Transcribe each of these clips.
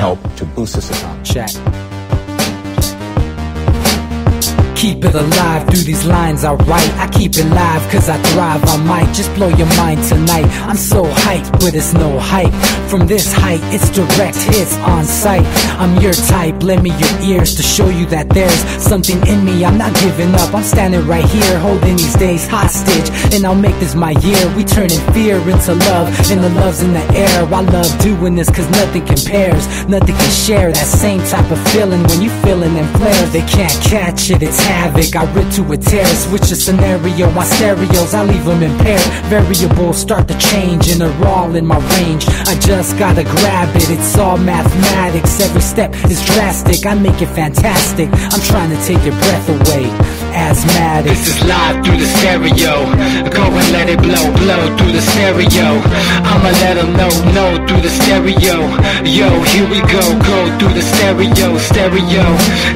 help to boost this economy. Check. Keep it alive through these lines I write. I keep it live cause I thrive. I might just blow your mind tonight. I'm so hyped, but it's no hype. From this height, it's direct hits on sight. I'm your type, lend me your ears to show you that there's something in me. I'm not giving up, I'm standing right here, holding these days hostage. And I'll make this my year. We turning fear into love, and the love's in the air. I love doing this cause nothing compares. Nothing can share that same type of feeling when you feeling them flares. They can't catch it, it's havoc. I rip to a tear, switch the scenario. My stereos, I leave them impaired. Variables start to change and they're all in my range. I just gotta grab it, it's all mathematics. Every step is drastic, I make it fantastic. I'm trying to take your breath away. Asthmatic. This is live through the stereo. Go and let it blow, blow through the stereo. I'ma let them know through the stereo. Yo, here we go through the stereo, stereo.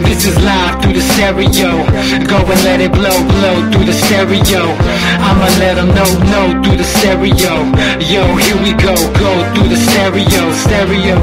This is live through the stereo. Go and let it blow, blow through the stereo. I'ma let them know through the stereo. Yo, here we go through the stereo, stereo.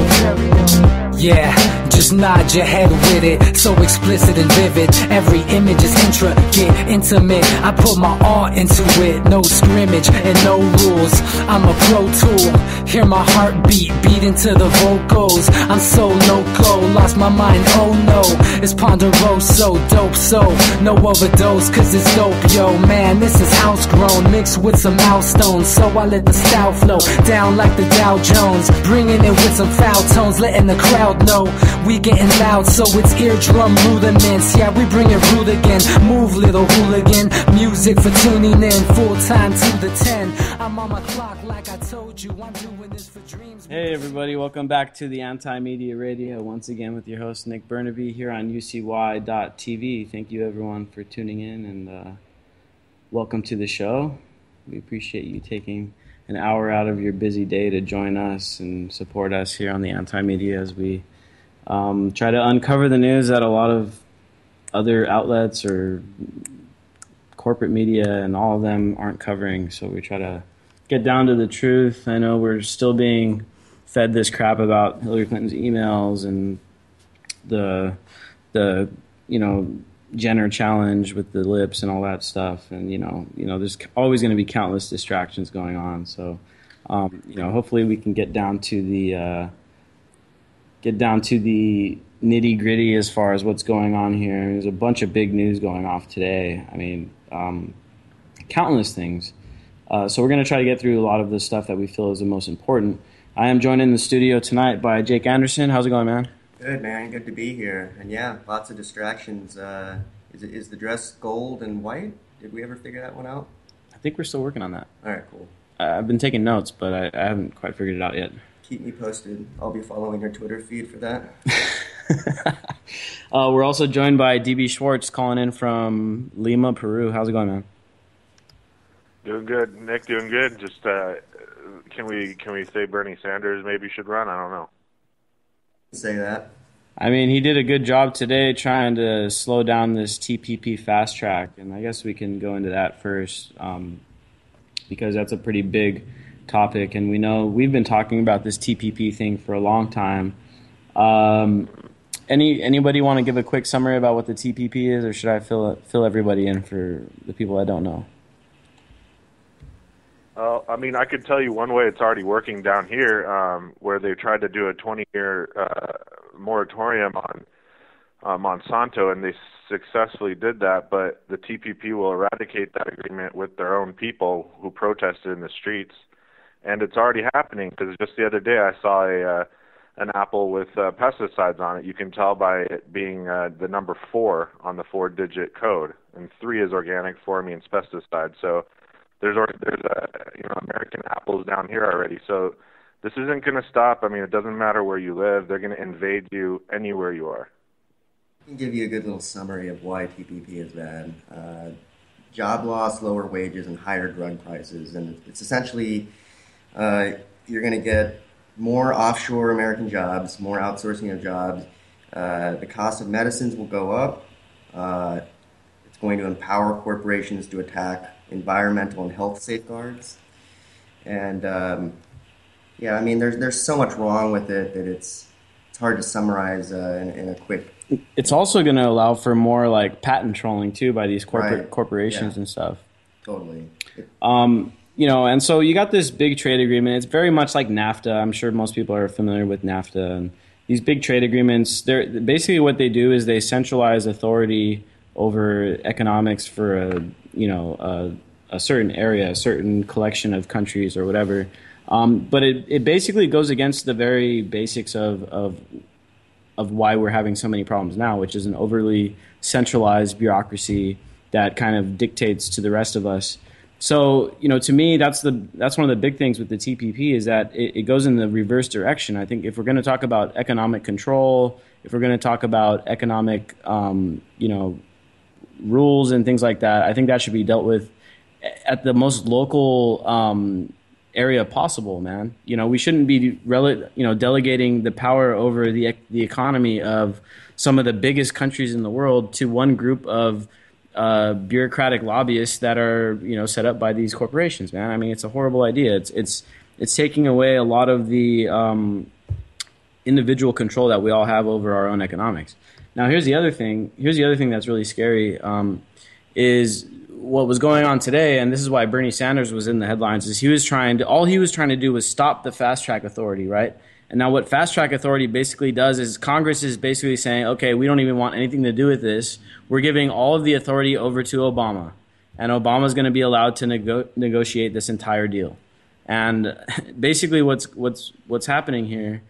Yeah, just nod your head with it, so explicit and vivid. Every image is intricate, intimate. I put my all into it, no scrimmage and no rules. I'm a pro tool, hear my heartbeat, beat into the vocals. I'm so loco, lost my mind, oh no. It's ponderoso, dope, so no overdose, cause it's dope, yo. Man, this is house grown, mixed with some milestones. So I let the style flow down like the Dow Jones, bringing it with some foul tones, letting the crowd know we getting loud, so it's eardrum rudiments. Yeah, we bring it rude again. Move, little hooligan. Music for tuning in, full time to the 10. I'm on my clock like I told you. I'm doing this for dreams. Hey everybody, welcome back to the Anti-Media Radio. Once again with your host Nick Bernabe here on UCY.tv. Thank you everyone for tuning in and welcome to the show. We appreciate you taking an hour out of your busy day to join us and support us here on the Anti-Media as we try to uncover the news that a lot of other outlets or corporate media and all of them aren't covering. So we try to get down to the truth. I know we're still being fed this crap about Hillary Clinton's emails and the Jenner challenge with the lips and all that stuff, and you know, there's always going to be countless distractions going on. So, hopefully we can get down to the nitty gritty as far as what's going on here. There's a bunch of big news going off today. I mean, countless things. So we're going to try to get through a lot of the stuff that we feel is the most important. I am joined in the studio tonight by Jake Anderson. How's it going, man? Good, man. Good to be here. And yeah, lots of distractions. Is the dress gold and white? Did we ever figure that one out? I think we're still working on that. All right, cool. I've been taking notes, but I haven't quite figured it out yet. Keep me posted. I'll be following your Twitter feed for that. We're also joined by DB Schwartz calling in from Lima, Peru. How's it going, man? Doing good, Nick. Doing good. Just can we say Bernie Sanders maybe should run? I don't know. Say that. I mean, he did a good job today trying to slow down this TPP fast track, and I guess we can go into that first because that's a pretty big topic, and we know we've been talking about this TPP thing for a long time. Anybody want to give a quick summary about what the TPP is, or should I fill everybody in for the people that don't know? I mean, I could tell you one way it's already working down here, where they tried to do a 20-year moratorium on Monsanto, and they successfully did that, but the TPP will eradicate that agreement with their own people who protested in the streets. And it's already happening, because just the other day I saw an apple with pesticides on it. You can tell by it being the number 4 on the 4-digit code, and 3 is organic, 4 means pesticide. So there's American apples down here already. So this isn't going to stop. I mean, it doesn't matter where you live. They're going to invade you anywhere you are. I can give you a good little summary of why TPP is bad. Job loss, lower wages, and higher drug prices. And it's essentially you're going to get more offshore American jobs, more outsourcing of jobs. The cost of medicines will go up. It's going to empower corporations to attack environmental and health safeguards. And I mean, there's so much wrong with it that it's it's hard to summarize in a quick. It's also going to allow for more like patent trolling too by these Right. corporations Yeah. and stuff. Totally. And so you got this big trade agreement. It's very much like NAFTA. I'm sure most people are familiar with NAFTA. And these big trade agreements, they're basically what they do is they centralize authority over economics for a certain area, a certain collection of countries or whatever. But it basically goes against the very basics of why we're having so many problems now, which is an overly centralized bureaucracy that kind of dictates to the rest of us. So, to me, that's one of the big things with the TPP is that it goes in the reverse direction. I think if we're going to talk about economic control, if we're going to talk about economic, rules and things like that, I think that should be dealt with at the most local area possible, man. We shouldn't be delegating the power over the economy of some of the biggest countries in the world to one group of bureaucratic lobbyists that are set up by these corporations, man. I mean, it's a horrible idea. It's taking away a lot of the individual control that we all have over our own economics. Now, here's the other thing that's really scary is what was going on today, and this is why Bernie Sanders was in the headlines, is all he was trying to do was stop the fast track authority, right? And now what fast track authority basically does is Congress is basically saying, okay, we don't even want anything to do with this. We're giving all of the authority over to Obama, and Obama's going to be allowed to negotiate this entire deal. And basically what's happening here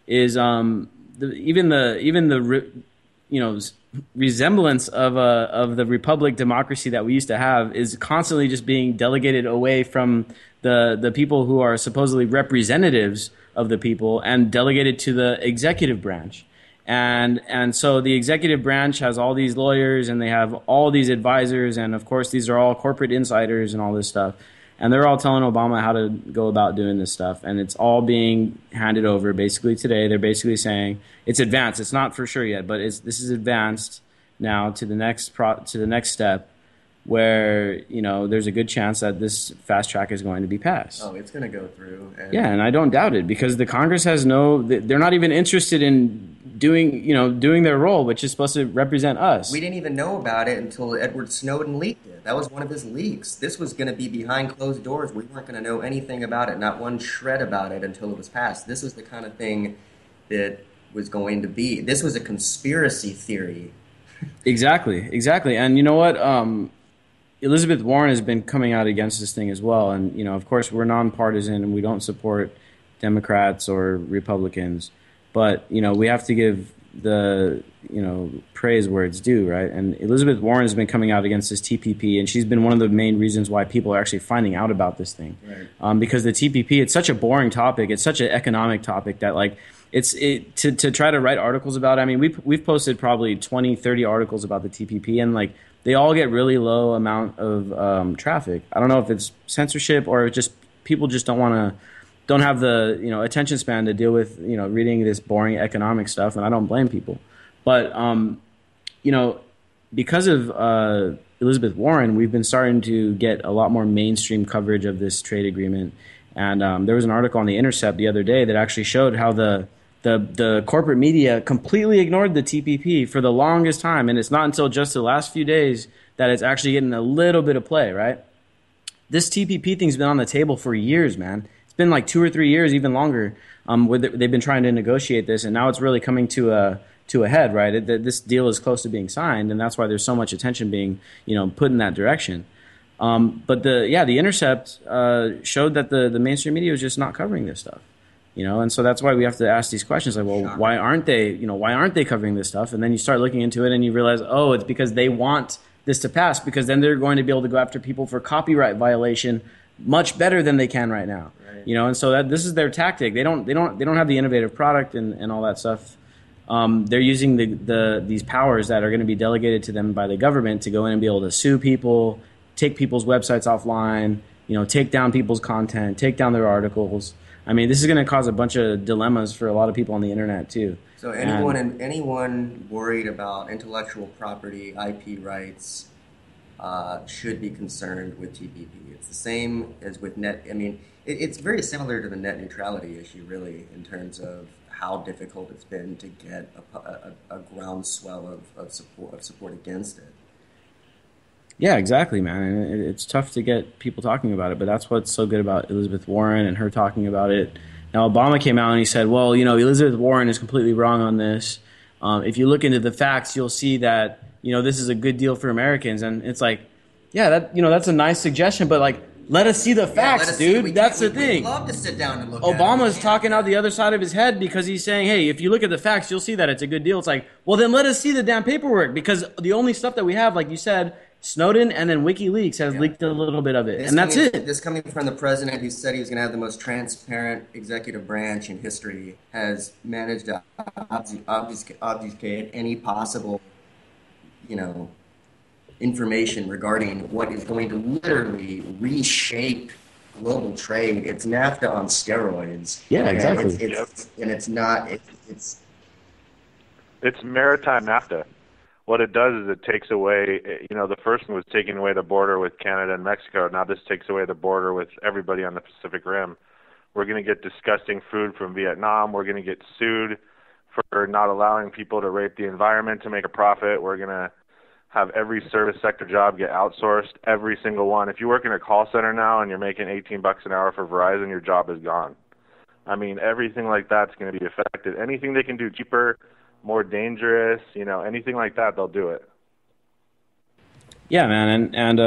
is even the resemblance of the republic democracy that we used to have is constantly just being delegated away from the people who are supposedly representatives of the people and delegated to the executive branch. And so the executive branch has all these lawyers and they have all these advisors, and of course these are all corporate insiders and all this stuff. And they're all telling Obama how to go about doing this stuff, and it's all being handed over basically today. They're basically saying it's advanced. It's not for sure yet, but this is advanced now to the next step, where there's a good chance that this fast track is going to be passed. Oh, it's going to go through. And I don't doubt it, because the Congress has they're not even interested in doing their role, which is supposed to represent us. We didn't even know about it until Edward Snowden leaked it. That was one of his leaks. This was going to be behind closed doors. We weren't going to know anything about it, not one shred about it, until it was passed. This was the kind of thing that was going to be. This was a conspiracy theory. Exactly. And you know what? Elizabeth Warren has been coming out against this thing as well. And, of course, we're nonpartisan and we don't support Democrats or Republicans. But, we have to give the, praise where it's due, right? And Elizabeth Warren has been coming out against this TPP, and she's been one of the main reasons why people are actually finding out about this thing. Right. Because the TPP, it's such a boring topic. It's such an economic topic that, to try to write articles about it. I mean, we've posted probably 20, 30 articles about the TPP, and, they all get really low amount of traffic. I don't know if it's censorship or just people just don't have the attention span to deal with reading this boring economic stuff, and I don't blame people. But because of Elizabeth Warren, we've been starting to get a lot more mainstream coverage of this trade agreement. And there was an article on The Intercept the other day that actually showed how the corporate media completely ignored the TPP for the longest time, and it's not until just the last few days that it's actually getting a little bit of play, right? This TPP thing's been on the table for years, man. It's been like 2 or 3 years, even longer. They've been trying to negotiate this, and now it's really coming to a head, right? This deal is close to being signed, and that's why there's so much attention being put in that direction. But the Intercept showed that the mainstream media was just not covering this stuff. And so that's why we have to ask these questions like, well, why aren't they covering this stuff? And then you start looking into it and you realize, oh, it's because they want this to pass, because then they're going to be able to go after people for copyright violation much better than they can right now. Right. And so this is their tactic. They don't have the innovative product and all that stuff. They're using these powers that are going to be delegated to them by the government to go in and be able to sue people, take people's websites offline, take down people's content, take down their articles. I mean, this is going to cause a bunch of dilemmas for a lot of people on the internet too. So anyone worried about intellectual property, IP rights, should be concerned with TPP. It's the same as with net. I mean, it's very similar to the net neutrality issue, really, in terms of how difficult it's been to get a groundswell of support against it. Yeah, exactly, man. And it's tough to get people talking about it, but that's what's so good about Elizabeth Warren and her talking about it. Now, Obama came out and he said, well, Elizabeth Warren is completely wrong on this. If you look into the facts, you'll see that, this is a good deal for Americans. And it's like, yeah, that's a nice suggestion, but like, let us see the facts, dude. That's the thing. We'd love to sit down and look Obama's talking out the other side of his head because he's saying, hey, if you look at the facts, you'll see that it's a good deal. It's like, well, then let us see the damn paperwork, because the only stuff that we have, like you said, Snowden and then WikiLeaks has leaked a little bit of it, and that's it. This coming from the president who said he was going to have the most transparent executive branch in history has managed to obfuscate any possible, information regarding what is going to literally reshape global trade. It's NAFTA on steroids. Yeah, exactly. It's maritime NAFTA. What it does is it takes away, the first one was taking away the border with Canada and Mexico. Now this takes away the border with everybody on the Pacific Rim. We're going to get disgusting food from Vietnam. We're going to get sued for not allowing people to rape the environment to make a profit. We're going to have every service sector job get outsourced, every single one. If you work in a call center now and you're making $18 an hour for Verizon, your job is gone. I mean, everything like that's going to be affected. Anything they can do cheaper, more dangerous, anything like that, they'll do it. Yeah, man, and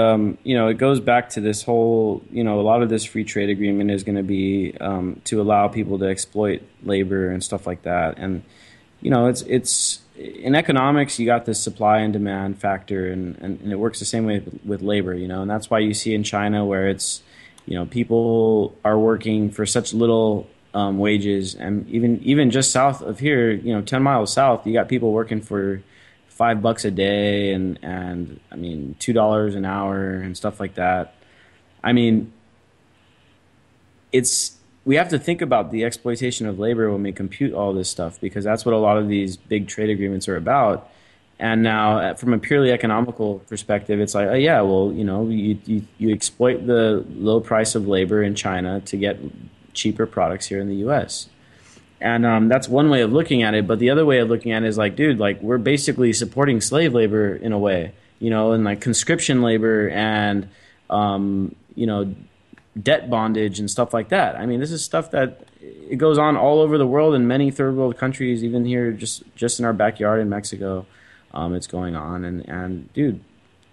it goes back to this whole, a lot of this free trade agreement is going to be to allow people to exploit labor and stuff like that. And, it's in economics, you got this supply and demand factor, and it works the same way with labor, and that's why you see in China where it's, people are working for such little wages, and even just south of here, 10 miles south, you got people working for $5 a day and I mean $2 an hour and stuff like that. I mean, we have to think about the exploitation of labor when we compute all this stuff, because that's what a lot of these big trade agreements are about. And now, from a purely economical perspective, it's like, you exploit the low price of labor in China to get cheaper products here in the U.S. And that's one way of looking at it. But the other way of looking at it is like, dude, like we're basically supporting slave labor in a way, and like conscription labor and, debt bondage and stuff like that. I mean, this is stuff that it goes on all over the world in many third world countries, even here just in our backyard in Mexico. It's going on. And dude,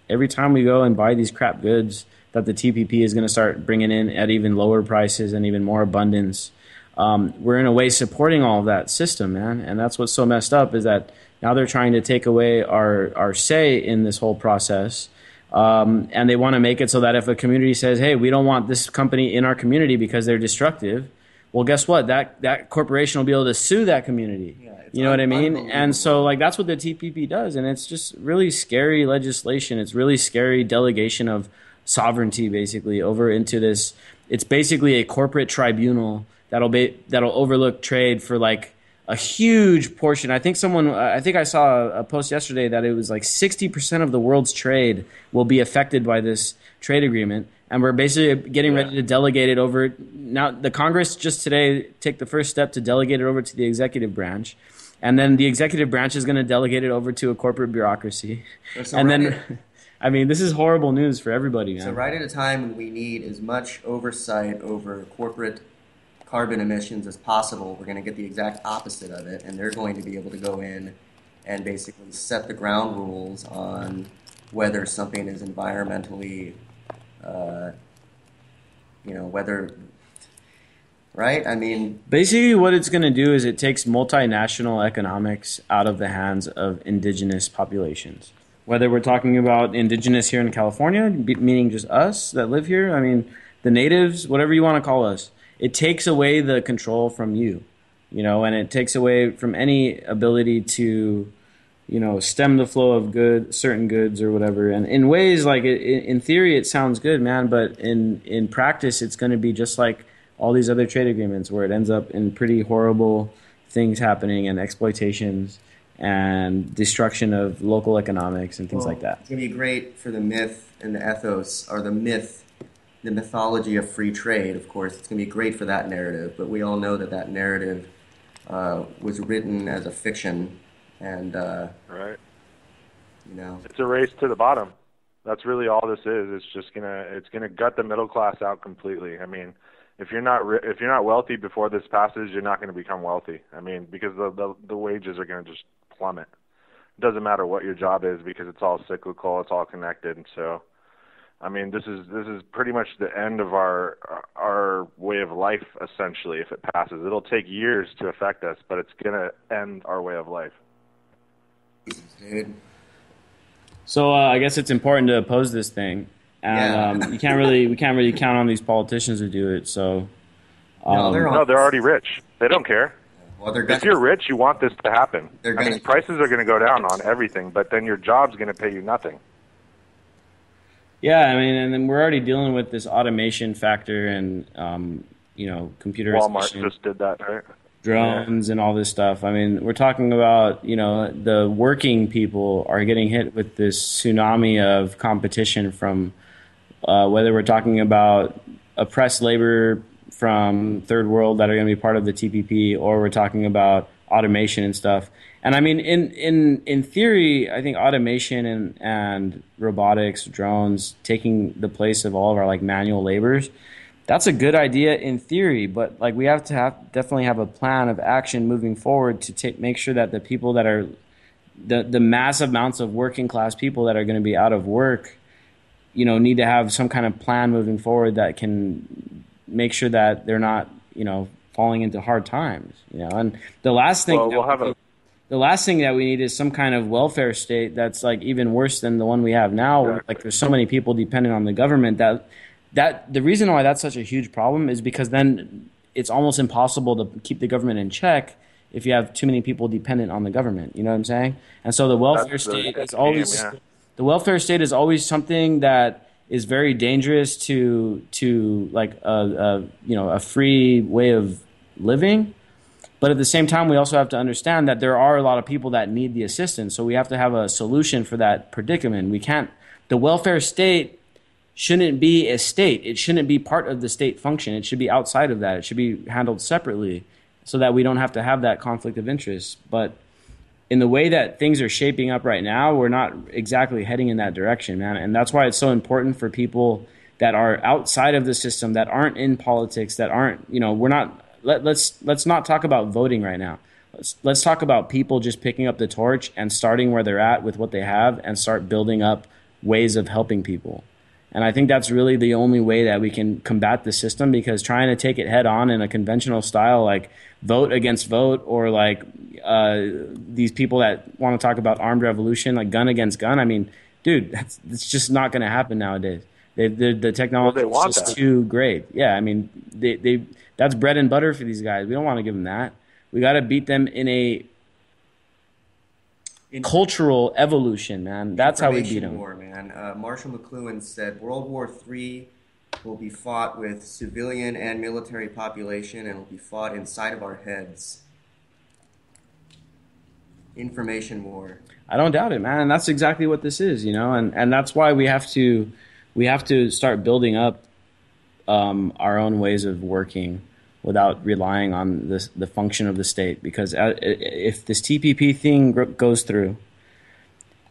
every time we go and buy these crap goods that the TPP is going to start bringing in at even lower prices and even more abundance, we're in a way supporting all of that system, man. And that's what's so messed up, is that now they're trying to take away our say in this whole process. And they want to make it so that if a community says, hey, we don't want this company in our community because they're destructive, well, guess what? That corporation will be able to sue that community. Yeah, you know what I mean? And so, like, that's what the TPP does. And it's just really scary legislation. It's really scary delegation of sovereignty, basically, over into this. It's basically a corporate tribunal that'll overlook trade for, like, a huge portion. I think I saw a post yesterday that it was like 60% of the world's trade will be affected by this trade agreement. And we're basically getting ready to delegate it over. Now, the Congress just today take the first step to delegate it over to the executive branch. And then the executive branch is going to delegate it over to a corporate bureaucracy. I mean, this is horrible news for everybody, man. So right at a time when we need as much oversight over corporate carbon emissions as possible, we're going to get the exact opposite of it, and they're going to be able to go in and basically set the ground rules on whether something is environmentally, right? I mean, basically what it's going to do is it takes multinational economics out of the hands of indigenous populations. Whether we're talking about indigenous here in California, meaning just us that live here, I mean, the natives, whatever you want to call us, it takes away the control from you, and it takes away from any ability to, stem the flow of certain goods or whatever. And in ways, like, in theory, it sounds good, man, but in practice, it's going to be just like all these other trade agreements where it ends up in pretty horrible things happening and exploitations and destruction of local economics and things like that. It's going to be great for the myth and the ethos, or the mythology of free trade. Of course, it's going to be great for that narrative, but we all know that narrative was written as a fiction, and Right. you know, It's a race to the bottom. That's really all this is. It's gonna gut the middle class out completely. I mean, if you're not wealthy before this passes, you're not going to become wealthy. I mean, because the wages are going to just plummet. It doesn't matter what your job is because it's all cyclical. It's all connected. And so, I mean, this is pretty much the end of our way of life. Essentially, if it passes, it'll take years to affect us, but it's going to end our way of life. dude. So I guess it's important to oppose this thing, and Yeah. we can't really count on these politicians to do it. So No, they're No, they're already rich. They don't care. well, they're If you're rich, you want this to happen. They're I mean, gonna- prices are going to go down on everything, but then your job's going to pay you nothing. yeah, I mean, and then we're already dealing with this automation factor and computerization. Walmart just did that, right? Drones and all this stuff. I mean, we're talking about, the working people are getting hit with this tsunami of competition from whether we're talking about oppressed labor from third world that are going to be part of the TPP, or we're talking about automation and stuff. And I mean, in theory, I think automation and robotics, drones taking the place of all of our like manual labors, that's a good idea in theory, but like we have to definitely have a plan of action moving forward to make sure that the people that are the massive amounts of working class people that are going to be out of work, need to have some kind of plan moving forward that can make sure that they're not, falling into hard times, And the last thing, the last thing that we need is some kind of welfare state that's like even worse than the one we have now. Where, like there's so many people dependent on the government that the reason why that's such a huge problem is because then it's almost impossible to keep the government in check if you have too many people dependent on the government. You know what I'm saying? And so the welfare state is always the welfare state is always something that is very dangerous to like a free way of living. But at the same time, we also have to understand that there are a lot of people that need the assistance. So we have to have a solution for that predicament. The welfare state shouldn't be a state. It shouldn't be part of the state function. It should be outside of that. It should be handled separately so that we don't have to have that conflict of interest. But in the way that things are shaping up right now, we're not exactly heading in that direction, man. And that's why it's so important for people that are outside of the system, that aren't in politics, that aren't, we're not, let's not talk about voting right now. Let's talk about people just picking up the torch and starting where they're at with what they have and start building up ways of helping people. And I think that's really the only way that we can combat the system, because trying to take it head on in a conventional style, like vote against vote, or like these people that want to talk about armed revolution, like gun against gun. I mean, dude, it's just not going to happen nowadays. The technology is just too great. Yeah, I mean, that's bread and butter for these guys. We don't want to give them that. We got to beat them in cultural evolution, man. That's how we beat them. War, man. Marshall McLuhan said World War III will be fought with civilian and military population, and will be fought inside of our heads. Information war. I don't doubt it, man. And that's exactly what this is, and that's why we have to start building up our own ways of working without relying on the function of the state. Because if this TPP thing goes through,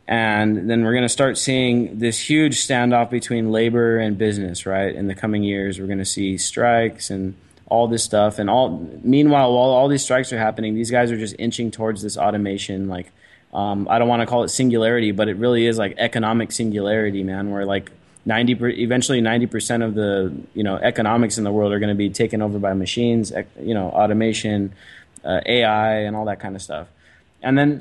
and then we're going to start seeing this huge standoff between labor and business, right? In the coming years, we're going to see strikes and all this stuff. And meanwhile, while all these strikes are happening, these guys are just inching towards this automation. Like, I don't want to call it singularity, but it really is like economic singularity, man, where like eventually 90% of the economics in the world are going to be taken over by machines, automation, AI, and all that kind of stuff. And then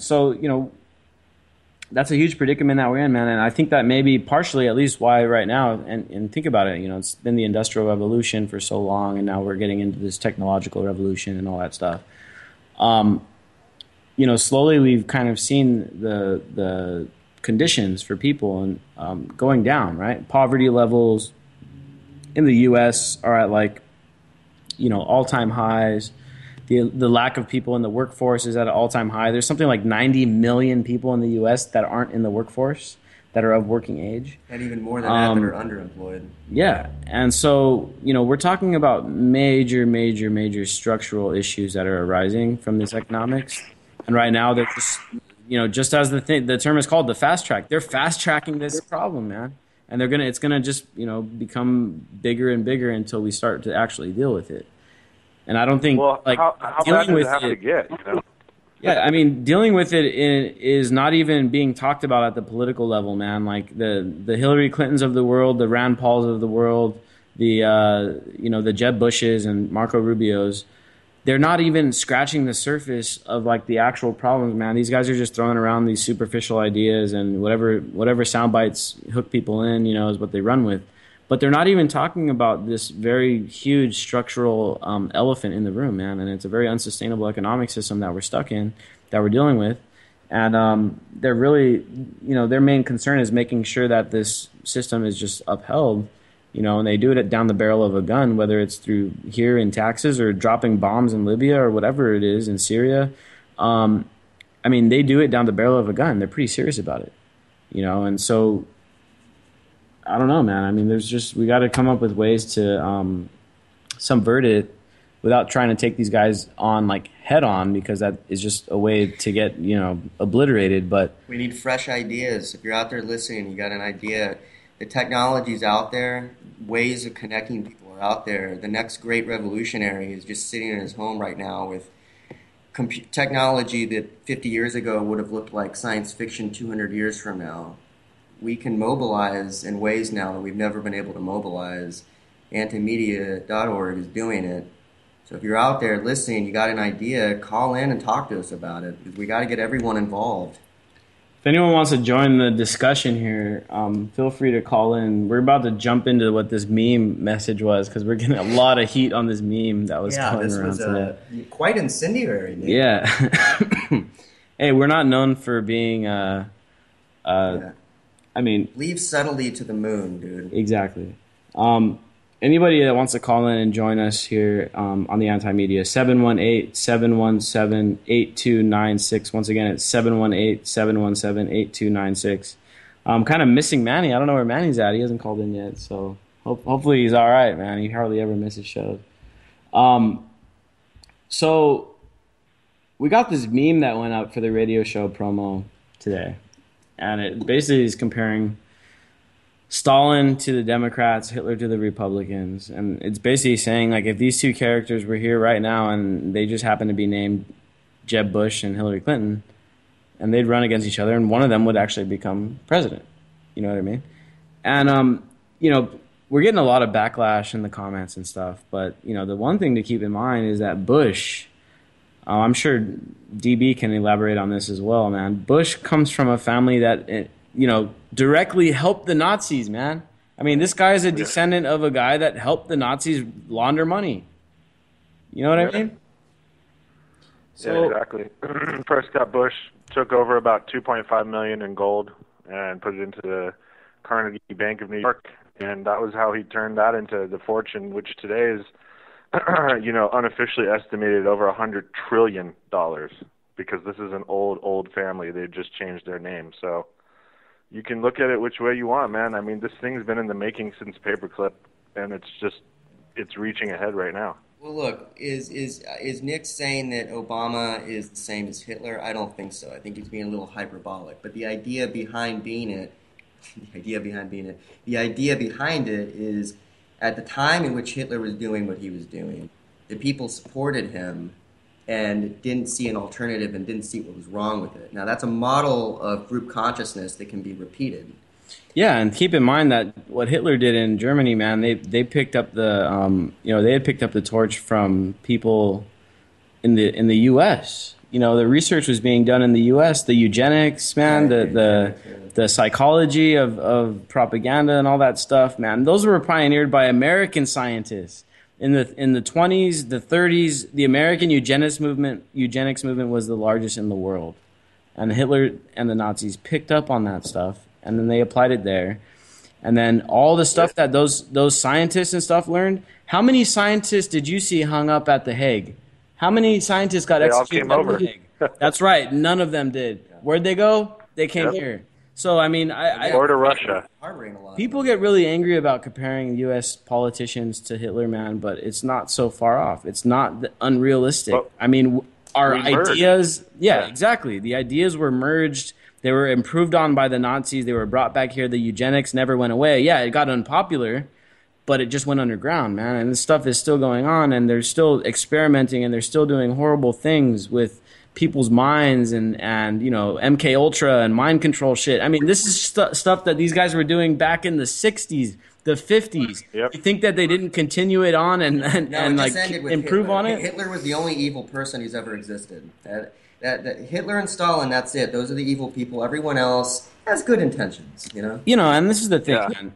that's a huge predicament that we're in, man. And I think that maybe partially, at least, why right now, and think about it, it's been the Industrial Revolution for so long, and now we're getting into this technological revolution and all that stuff. Slowly we've kind of seen the conditions for people and going down, right? Poverty levels in the U.S. are at all-time highs. The lack of people in the workforce is at an all-time high. There's something like 90 million people in the U.S. that aren't in the workforce. that are of working age. And even more than that are underemployed. Yeah. And so, we're talking about major structural issues that are arising from this economics. And right now they're just, just as the term is called, the fast track, they're fast tracking this problem, man. And it's going to just, become bigger and bigger until we start to actually deal with it. And I don't think how bad does it have to get, Yeah, I mean, dealing with it is not even being talked about at the political level, man. Like the Hillary Clintons of the world, the Rand Pauls of the world, the Jeb Bushes and Marco Rubios, they're not even scratching the surface of like the actual problems, man. These guys are just throwing around these superficial ideas and whatever sound bites hook people in, is what they run with. But they're not even talking about this very huge structural elephant in the room, man. And it's a very unsustainable economic system that we're stuck in, that we're dealing with. And they're really, their main concern is making sure that this system is just upheld, and they do it down the barrel of a gun, whether it's through here in taxes or dropping bombs in Libya or whatever it is in Syria. I mean, they do it down the barrel of a gun. They're pretty serious about it, and so I don't know, man. I mean, we got to come up with ways to subvert it without trying to take these guys on like head on, because that is just a way to get, obliterated. But we need fresh ideas. If you're out there listening, you got an idea. The technology's out there. Ways of connecting people are out there. The next great revolutionary is just sitting in his home right now with technology that 50 years ago would have looked like science fiction 200 years from now. We can mobilize in ways now that we've never been able to mobilize. Antimedia.org is doing it. So if you're out there listening, you got an idea, call in and talk to us about it. We got to get everyone involved. If anyone wants to join the discussion here, feel free to call in. We're about to jump into what this meme message was, because we're getting a lot of heat on this meme that was going around today. Quite incendiary. Dude. Yeah. Hey, we're not known for being... I mean, leave subtly to the moon, dude. Exactly. Anybody that wants to call in and join us here on the Anti-Media, 718-717-8296. Once again, it's 718-717-8296. I'm kind of missing Manny. I don't know where Manny's at. He hasn't called in yet, so hopefully he's all right, man. He hardly ever misses shows. So we got this meme that went up for the radio show promo today. And it basically is comparing Stalin to the Democrats, Hitler to the Republicans. And it's basically saying, like, if these two characters were here right now and they just happen to be named Jeb Bush and Hillary Clinton, and they'd run against each other, and one of them would actually become president. You know what I mean? And, we're getting a lot of backlash in the comments and stuff. But, the one thing to keep in mind is that Bush... I'm sure DB can elaborate on this as well, man. Bush comes from a family that, directly helped the Nazis, man. I mean, this guy is a descendant of a guy that helped the Nazis launder money. You know what I mean? So, yeah, exactly. Prescott Bush took over about $2.5 million in gold and put it into the Carnegie Bank of New York, and that was how he turned that into the fortune, which today is unofficially estimated over $100 trillion, because this is an old family. They just changed their name. So you can look at it which way you want, man. I mean, this thing's been in the making since Paperclip, and it's reaching ahead right now. Well, look, is Nick saying that Obama is the same as Hitler? I don't think so. I think he's being a little hyperbolic. But the idea behind it is, at the time in which Hitler was doing what he was doing, the people supported him and didn't see an alternative and didn't see what was wrong with it. Now, that's a model of group consciousness that can be repeated. Yeah, and keep in mind that what Hitler did in Germany, man, they picked up the they had picked up the torch from people in the U.S. The research was being done in the U.S. The eugenics, man, the psychology of propaganda and all that stuff, man. Those were pioneered by American scientists in the 20s, the 30s. The American eugenics movement was the largest in the world, and Hitler and the Nazis picked up on that stuff, and then they applied it there. And then all the stuff that those scientists and stuff learned. How many scientists did you see hung up at The Hague? How many scientists got executed at The Hague? That's right. None of them did. Where'd they go? They came here. So I mean, or to Russia. Harboring a lot. People get really angry about comparing U.S. politicians to Hitler, man, but it's not so far off. It's not unrealistic. Well, I mean, our ideas, Yeah. exactly. The ideas were merged. They were improved on by the Nazis. They were brought back here. The eugenics never went away. Yeah, it got unpopular, but it just went underground, man. And this stuff is still going on, and they're still experimenting, and they're still doing horrible things with people's minds and you know, MK Ultra and mind control shit. I mean, this is stuff that these guys were doing back in the 60s, the 50s. Yep. You think that they didn't continue it on and like improve Hitler. on it? Hitler was the only evil person who's ever existed. That Hitler and Stalin, that's it. Those are the evil people. Everyone else has good intentions, you know? You know, and this is the thing, man.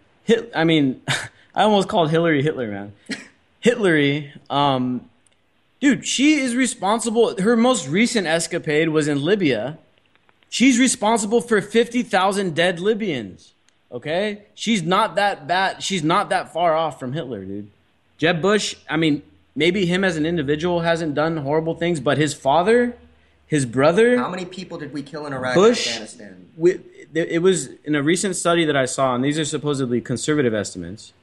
I mean, I almost called Hillary Hitler, man. Hillary, dude, she is responsible. Her most recent escapade was in Libya. She's responsible for 50,000 dead Libyans. Okay? She's not that bad. She's not that far off from Hitler, dude. Jeb Bush, I mean, maybe him as an individual hasn't done horrible things, but his father, his brother. How many people did we kill in Iraq Bush, and Afghanistan? It was in a recent study that I saw, and these are supposedly conservative estimates,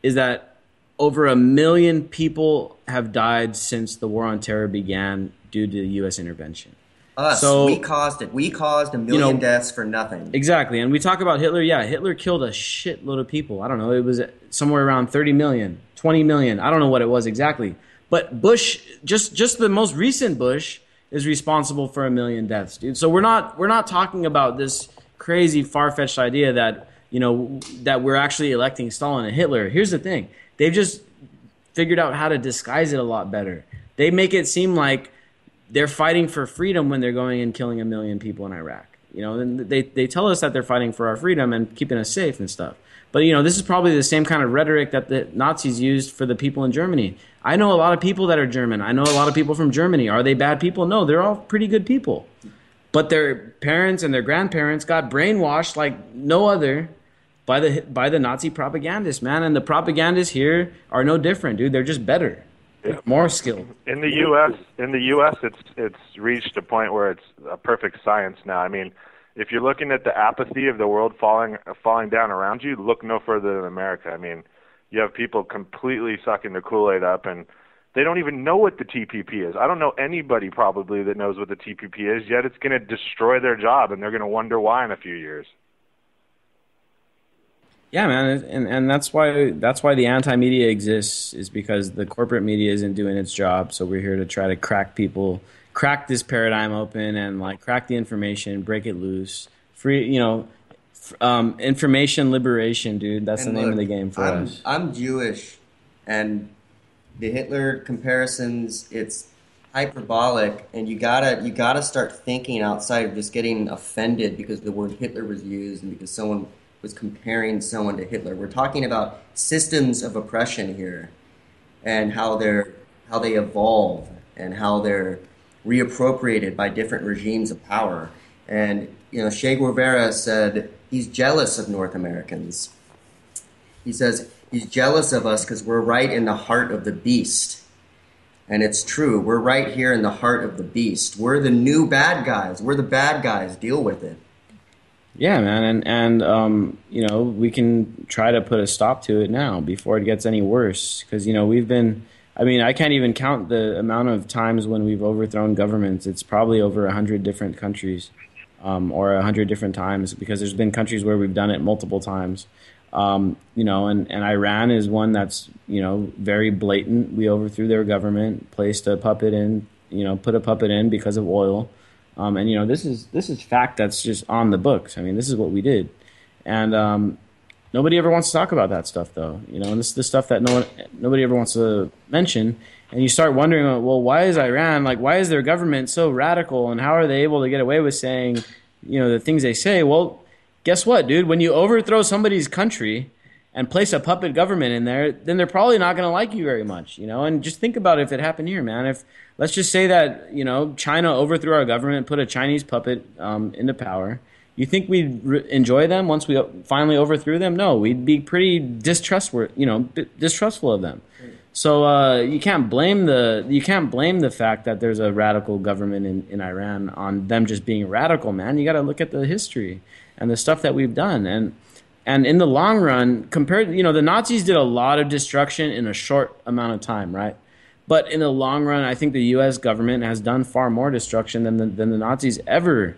is that over 1 million people have died since the war on terror began due to U.S. intervention. We caused it. We caused 1 million deaths for nothing. Exactly. And we talk about Hitler. Yeah, Hitler killed a shitload of people. I don't know. It was somewhere around 30 million, 20 million. I don't know what it was exactly. But Bush, just the most recent Bush, is responsible for 1 million deaths, dude. So we're not talking about this crazy far-fetched idea that, you know, that we're actually electing Stalin and Hitler. Here's the thing. They've just figured out how to disguise it a lot better. They make it seem like they're fighting for freedom when they're going and killing 1 million people in Iraq. You know, and they tell us that they're fighting for our freedom and keeping us safe and stuff. But, you know, this is probably the same kind of rhetoric that the Nazis used for the people in Germany. I know a lot of people that are German. I know a lot of people from Germany. Are they bad people? No, they're all pretty good people. But their parents and their grandparents got brainwashed like no other by the Nazi propagandists, man. And the propagandists here are no different, dude. They're just better. Yeah. More skilled. In the U.S., it's reached a point where it's a perfect science now. I mean, if you're looking at the apathy of the world falling down around you, look no further than America. I mean, you have people completely sucking the Kool-Aid up, and they don't even know what the TPP is. I don't know anybody probably that knows what the TPP is, yet it's going to destroy their job, and they're going to wonder why in a few years. Yeah, man, and that's why the anti-media exists, is because the corporate media isn't doing its job. So we're here to try to crack this paradigm open, and like crack the information, break it loose, free, you know, information liberation, dude. That's the name of the game for us. I'm Jewish, and the Hitler comparisons, it's hyperbolic, and you gotta start thinking outside of just getting offended because the word Hitler was used and because someone was comparing someone to Hitler. We're talking about systems of oppression here, and how they evolve and how they're reappropriated by different regimes of power. And you know, Che Guevara said he's jealous of North Americans. He says he's jealous of us because we're right in the heart of the beast. And it's true. We're right here in the heart of the beast. We're the new bad guys. We're the bad guys. Deal with it. Yeah, man, and you know, we can try to put a stop to it now before it gets any worse. Because, you know, I can't even count the amount of times when we've overthrown governments. It's probably over 100 different countries, or 100 different times, because there's been countries where we've done it multiple times. You know, and Iran is one that's, you know, very blatant. We overthrew their government, placed a puppet in, you know, put a puppet in because of oil. And you know, this is fact that's just on the books. I mean, this is what we did, and nobody ever wants to talk about that stuff, though. You know, and this is the stuff that nobody ever wants to mention. And you start wondering, well, why is Iran, like, why is their government so radical, and how are they able to get away with saying, you know, the things they say? Well, guess what, dude? When you overthrow somebody's country and place a puppet government in there, then they're probably not going to like you very much, you know? And just think about if it happened here, man. If, let's just say that, you know, China overthrew our government, put a Chinese puppet into power. You think we'd enjoy them once we finally overthrew them? No, we'd be pretty distrustful of them. So you can't blame the fact that there's a radical government in Iran on them just being radical, man. You got to look at the history and the stuff that we've done, and in the long run, compared, the Nazis did a lot of destruction in a short amount of time, right? But in the long run, I think the U.S. government has done far more destruction than the Nazis ever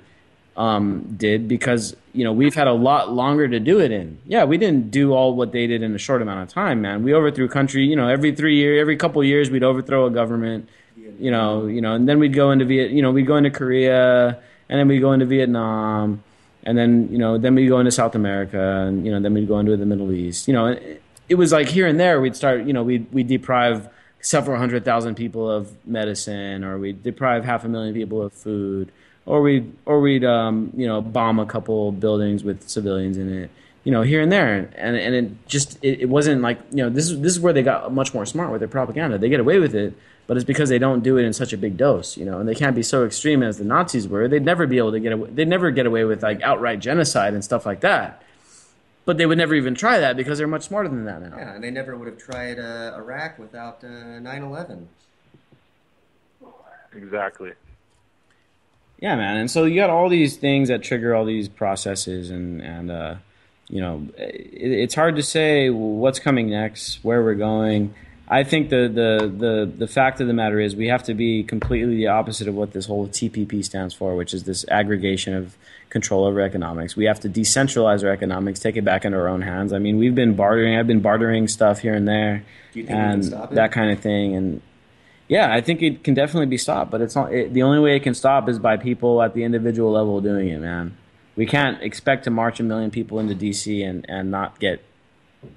did, because we've had a lot longer to do it in. Yeah, we didn't do all what they did in a short amount of time, man. We overthrew country. Every couple of years, we'd overthrow a government. And then we'd go into we'd go into Korea, and then we'd go into Vietnam, and then then we'd go into South America, and then we'd go into the Middle East. It was like here and there we'd start. We'd deprive several 100,000 people of medicine, or we'd deprive 500,000 people of food. Or we'd bomb a couple buildings with civilians in it, here and there, and it wasn't like, this is where they got much more smart with their propaganda. They get away with it, but it's because they don't do it in such a big dose, and they can't be so extreme as the Nazis were. They'd never be able to they'd never get away with like outright genocide and stuff like that. But they would never even try that because they're much smarter than that now. Yeah, and they never would have tried Iraq without 9/11. Exactly. Yeah, man. And so you got all these things that trigger all these processes, and it's hard to say what's coming next, where we're going. I think the fact of the matter is we have to be completely the opposite of what this whole TPP stands for, which is this aggregation of control over economics. We have to decentralize our economics, take it back into our own hands. I mean, I've been bartering stuff here and there, do you think and we can stop it? That kind of thing, and yeah, I think it can definitely be stopped, but it's not. The only way it can stop is by people at the individual level doing it, man. We can't expect to march 1 million people into D.C. and not get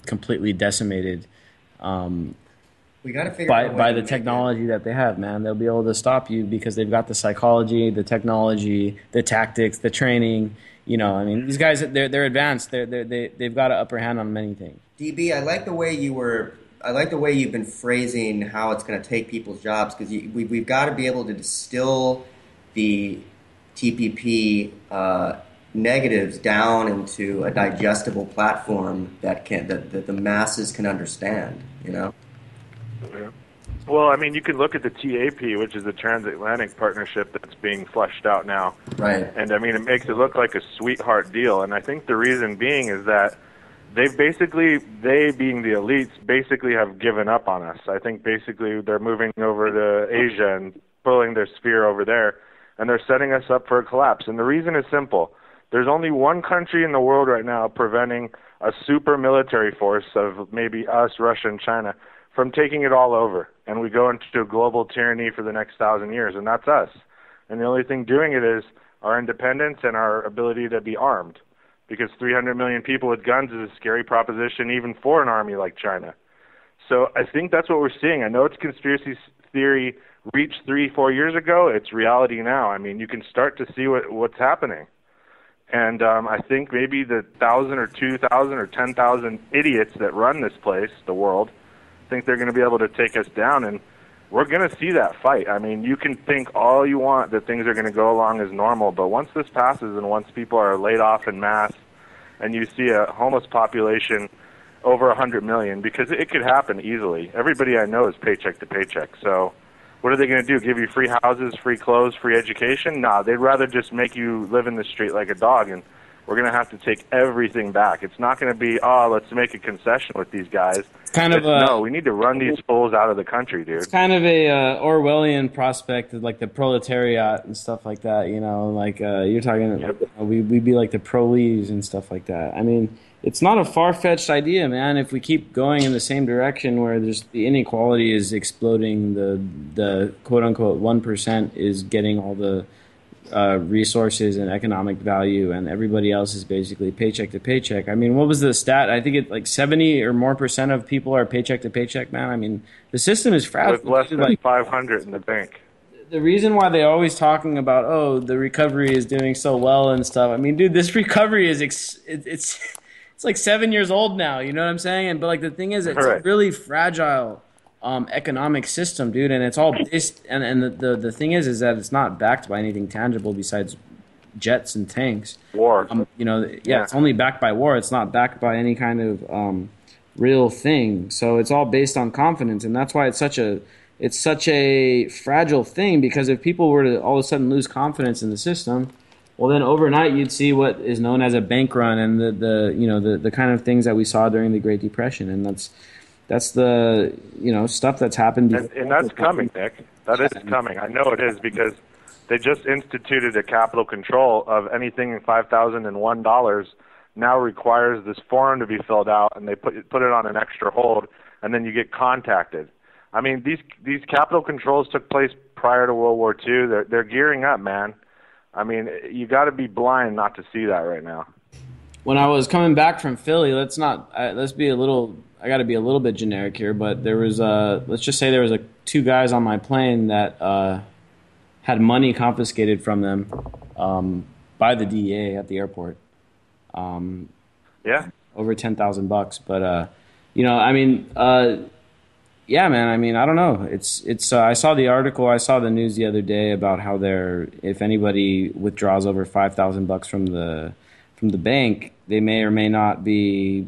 completely decimated We got to figure out by the technology that they have, man. They'll be able to stop you because they've got the psychology, the technology, the tactics, the training. I mean, these guys, they're advanced. They've got an upper hand on many things. DB, I like the way you've been phrasing how it's going to take people's jobs, because we've got to be able to distill the TPP negatives down into a digestible platform that the masses can understand. Yeah. Well, I mean, you can look at the TAP, which is the transatlantic partnership that's being fleshed out now. Right. And I mean, it makes it look like a sweetheart deal. And I think the reason being is that they being the elites, basically have given up on us. I think basically they're moving over to Asia and pulling their sphere over there, and they're setting us up for a collapse. And the reason is simple. There's only one country in the world right now preventing a super military force of maybe us, Russia, and China from taking it all over. And we go into a global tyranny for the next 1,000 years, and that's us. And the only thing doing it is our independence and our ability to be armed. Because 300 million people with guns is a scary proposition even for an army like China. So I think that's what we're seeing. I know it's conspiracy theory reached 3-4 years ago. It's reality now. I mean, you can start to see what's happening. And I think maybe the 1,000 or 2,000 or 10,000 idiots that run this place, the world, think they're going to be able to take us down. And we're going to see that fight. I mean, you can think all you want that things are going to go along as normal, but once this passes and once people are laid off in mass and you see a homeless population over 100 million, because it could happen easily. Everybody I know is paycheck to paycheck. So what are they going to do, give you free houses, free clothes, free education? Nah, they'd rather just make you live in the street like a dog, and we're going to have to take everything back. It's not going to be, let's make a concession with these guys. No, we need to run these fools out of the country, dude. It's kind of a Orwellian prospect of like the proletariat and stuff like that, like you're talking, Yep. we'd be like the proles and stuff like that. I mean, it's not a far-fetched idea, man. If we keep going in the same direction where there's the inequality is exploding, the quote-unquote 1% is getting all the resources and economic value, and everybody else is basically paycheck to paycheck. I mean, what was the stat? I think it's like 70 or more % of people are paycheck to paycheck, man. I mean, the system is fragile. With less than 500 in the bank. The reason why they're always talking about, the recovery is doing so well and stuff. I mean, dude, this recovery is it's like 7 years old now. You know what I'm saying? But like the thing is, it's Correct. a really fragile economic system, dude, and it's all based. And the thing is that it's not backed by anything tangible besides jets and tanks. War. It's only backed by war. It's not backed by any kind of real thing. So it's all based on confidence, and that's why it's such a fragile thing, because if people were to all of a sudden lose confidence in the system, well, then overnight you'd see what is known as a bank run, and the kind of things that we saw during the Great Depression, and that's the stuff that's happened before. And that's coming, Nick. That is coming. I know it is, because they just instituted a capital control of anything $5,001 now requires this form to be filled out, and they put it on an extra hold, and then you get contacted. I mean, these capital controls took place prior to World War II. They're gearing up, man. I mean, you got to be blind not to see that right now. When I was coming back from Philly, I got to be a little bit generic here, but there was let's just say there was two guys on my plane that had money confiscated from them by the DEA at the airport. Yeah, over $10,000. But yeah, man. I mean, I don't know. It's. I saw the article. I saw the news the other day about how if anybody withdraws over $5,000 from the bank, they may or may not be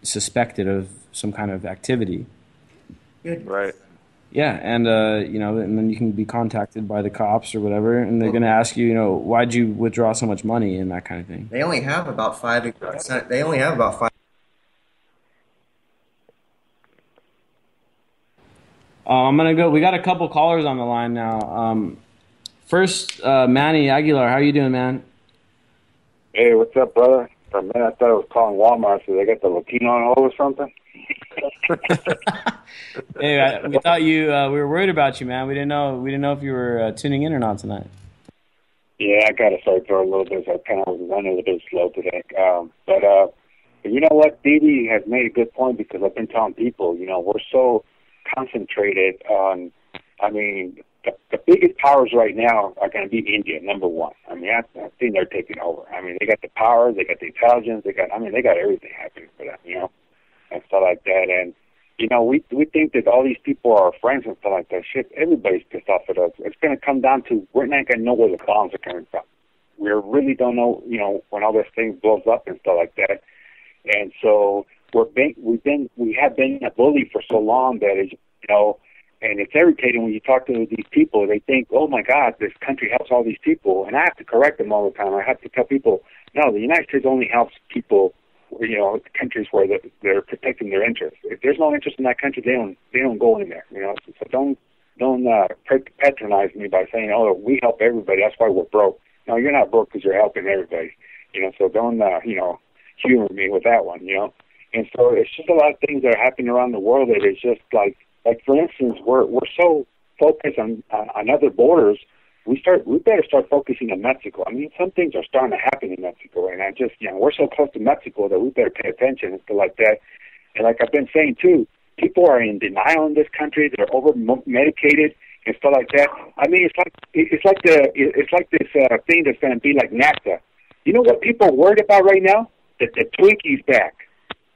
suspected of some kind of activity. Good. Right. Yeah, and and then you can be contacted by the cops or whatever, and they're going to ask you, why'd you withdraw so much money and that kind of thing. They only have about 5%. They only have about 5. I'm going to go. We got a couple callers on the line now. First, Manny Aguilar. How are you doing, man? Hey, what's up, brother? For a minute, I thought I was calling Walmart, so they got the Latino on hold or something. Hey, we thought we were worried about you, man. We didn't know if you were tuning in or not tonight. Yeah, I got to start for a little bit, so I kind of was running a little bit slow today. But you know what? Dee has made a good point, because I've been telling people, we're so concentrated on, I mean, the biggest powers right now are going to be India, number one. I mean, I think they're taking over. I mean, they got the power, they got the intelligence, they got everything happening for them, and stuff like that. And, we think that all these people are our friends and stuff like that. Shit, everybody's pissed off at us. It's going to come down to, we're not going to know where the bombs are coming from. We really don't know, when all this thing blows up and stuff like that. And so we have been a bully for so long that it's, and it's irritating when you talk to these people. They think, oh my God, this country helps all these people, and I have to correct them all the time. I have to tell people, no, the United States only helps people, countries where they're protecting their interests. If there's no interest in that country, they don't go in there. So don't patronize me by saying, oh, we help everybody, that's why we're broke. No, you're not broke because you're helping everybody. So don't humor me with that one. And so it's just a lot of things that are happening around the world that is just like for instance, we're so focused on other borders. We better start focusing on Mexico. I mean, some things are starting to happen in Mexico, and we're so close to Mexico that we better pay attention and stuff like that. And like I've been saying too, people are in denial in this country. They're over medicated and stuff like that. I mean, it's like this thing that's going to be like NAFTA. You know what people are worried about right now? That the Twinkie's back.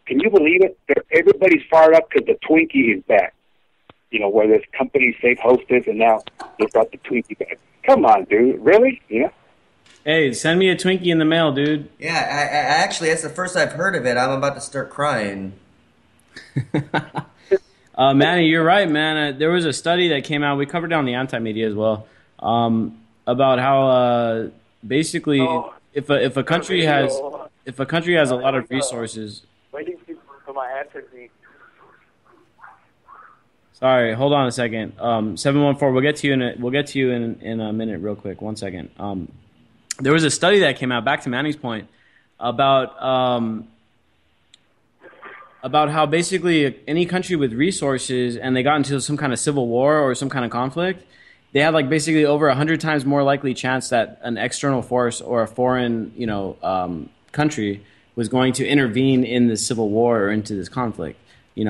Can you believe it? Everybody's fired up because the Twinkie is back. Where this company Safe Hostess, and now they brought the Twinkie back. Come on, dude. Really? Hey, send me a Twinkie in the mail, dude. Yeah, I actually, that's the first I've heard of it. I'm about to start crying. Manny, you're right, man. There was a study that came out. We covered it on the anti-media as well, about how basically if a country has a lot of resources. Waiting for my answer. Sorry, hold on a second. 714. We'll get to you in a minute, real quick. 1 second. There was a study that came out. Back to Manny's point about how basically any country with resources and they got into some kind of civil war or some kind of conflict, they had like basically over 100 times more likely chance that an external force or a foreign country was going to intervene in this civil war or into this conflict.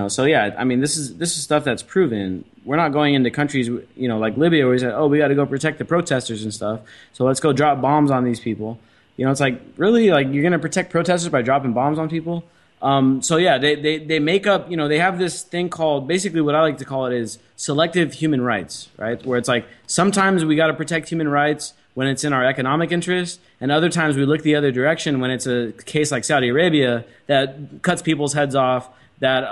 So yeah, I mean, this is stuff that's proven. We're not going into countries, like Libya, where we said, oh, we got to go protect the protesters and stuff. So let's go drop bombs on these people. It's like, really, like you're going to protect protesters by dropping bombs on people? So yeah, they make up, they have this thing called, basically what I like to call it is selective human rights, right? Where it's like, sometimes we got to protect human rights when it's in our economic interest, and other times we look the other direction when it's a case like Saudi Arabia that cuts people's heads off, that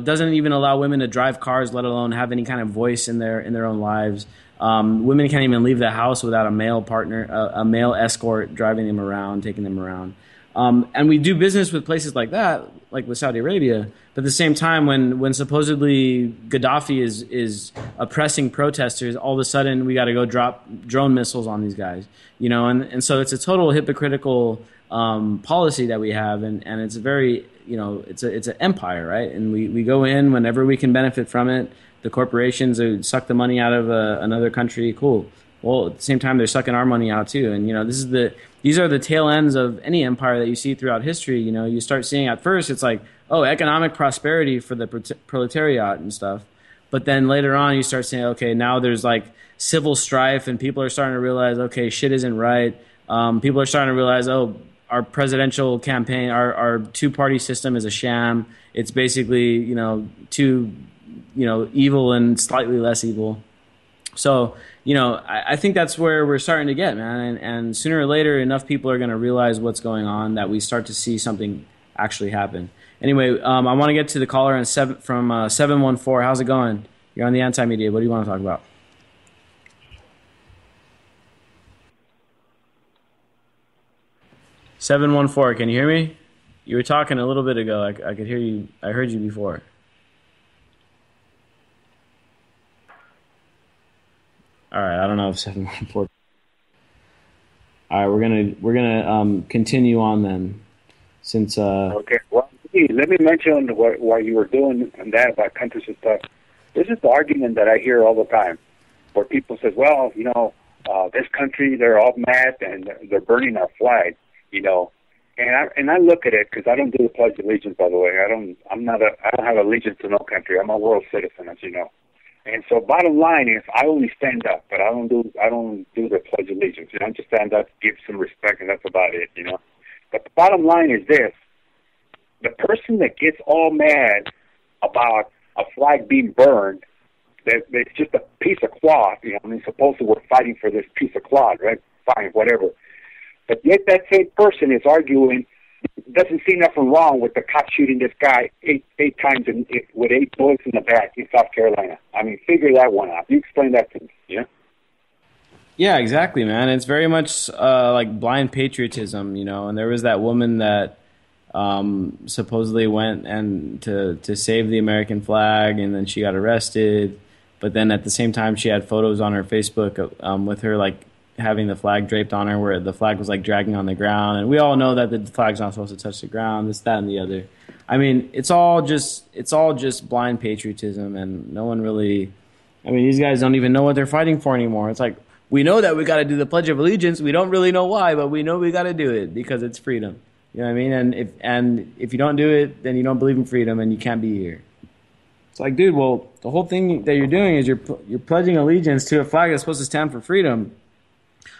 doesn't even allow women to drive cars, let alone have any kind of voice in their own lives. Women can't even leave the house without a male partner, a male escort driving them around, taking them around. And we do business with places like that, like with Saudi Arabia. But at the same time, when supposedly Gaddafi is oppressing protesters, all of a sudden we got to go drop drone missiles on these guys. And so it's a total hypocritical policy that we have, and it's a very it's an empire, right? And we go in whenever we can benefit from it. The corporations suck the money out of another country. Cool. Well, at the same time, they're sucking our money out too. And these are the tail ends of any empire that you see throughout history. You start seeing at first it's like, oh, economic prosperity for the proletariat and stuff. But then later on, you start saying, okay, now there's like civil strife, and people are starting to realize, okay, shit isn't right. People are starting to realize, oh, our presidential campaign, our two-party system is a sham. It's basically, two, evil and slightly less evil. So, I think that's where we're starting to get, man. And sooner or later, enough people are going to realize what's going on that we start to see something actually happen. Anyway, I want to get to the caller from 714. How's it going? You're on the Anti-Media. What do you want to talk about? $714. Can you hear me? You were talking a little bit ago. I could hear you. I heard you before. All right. I don't know if 714. All right. We're gonna continue on then, since. Okay. Well, let me mention what you were doing and that about countries and stuff. This is the argument that I hear all the time, where people say, "Well, this country, they're all mad and they're burning our flag." And I look at it, because I don't do the Pledge of Allegiance, by the way. I don't have allegiance to no country. I'm a world citizen, as you know. And so, bottom line is, I only stand up, but I don't do the Pledge of Allegiance. I just stand up, give some respect, and that's about it. But the bottom line is this: the person that gets all mad about a flag being burned, that it's just a piece of cloth. Supposedly we're fighting for this piece of cloth, right? Fine, whatever. But yet that same person is arguing, doesn't see nothing wrong with the cop shooting this guy eight times with 8 bullets in the back in South Carolina. Figure that one out. You explain that to me, Yeah, exactly, man. It's very much like blind patriotism, and there was that woman that supposedly went and to save the American flag, and then she got arrested. But then at the same time, she had photos on her Facebook with her like having the flag draped on her, where the flag was like dragging on the ground. And we all know that the flag's not supposed to touch the ground, this, that, and the other. It's all just blind patriotism, and no one really, these guys don't even know what they're fighting for anymore. It's like, we know that we got to do the Pledge of Allegiance. We don't really know why, but we know we got to do it because it's freedom. You know what I mean? And if you don't do it, then you don't believe in freedom and you can't be here. It's like, dude, well, the whole thing that you're doing is you're pledging allegiance to a flag that's supposed to stand for freedom,